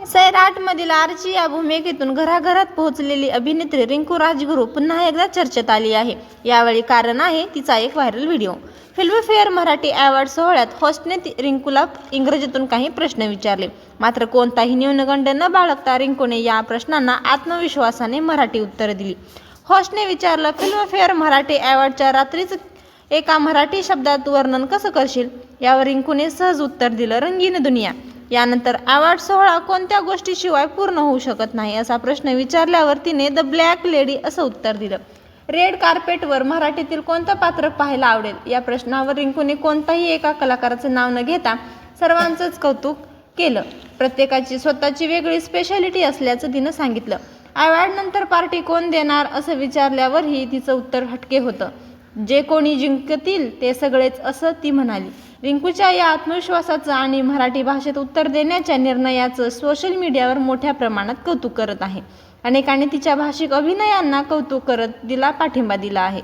सैराटमधील आर्ची या भूमिकेतून घराघरात पोहोचलेली अभिनेत्री रिंकू राजगुरू पुन्हा एकदा चर्चेत आली आहे. यावेळी कारण आहे तिचा एक viral video. Filmfare Marathi award सोहळ्यात होस्टने रिंकूला इंग्रजीतून काही प्रश्न विचारले. मात्र कोणताही न्यूनगंड न बाळगता रिंकूने या प्रश्नांना आत्मविश्वासाने मराठी उत्तरे दिली. होस्टने विचारलं, फिल्मफेअर मराठी अवॉर्डच्या रात्रीच एका मराठी शब्दात वर्णन कसं करशील? यावर रिंकूने सहज उत्तर दिलं, रंगीन दुनिया. यानंतर अवॉर्ड सोहळा कोणत्या गोष्टीशिवाय पूर्ण होऊ शकत नाही असा प्रश्न विचारल्यावर तिने द ब्लॅक लेडी असं उत्तर दिलं. रेड कार्पेटवर मराठीतील कोणतं पात्र पाहायला आवडेल? या प्रश्नावर रिंकूने कोणताही एका कलाकाराचं नाव न घेता सर्वांचंच कौतुक केलं. प्रत्येकाची स्वतःची वेगळी स्पेशालिटी असल्याचं तिनं सांगितलं. अवॉर्डनंतर पार्टी कोण देणार असं विचारल्यावरही तिचं उत्तर हटके होतं. जे कोणी जिंकतील ते सगळेच असं ती म्हणाली. रिंकूच्या या आत्मविश्वासाचं आणि मराठी भाषेत उत्तर देण्याच्या निर्णयाचं सोशल मीडियावर मोठ्या प्रमाणात कौतुक करत आहे. अनेकांनी तिच्या भाषिक अभिनयांना कौतुक करत तिला पाठिंबा दिला आहे.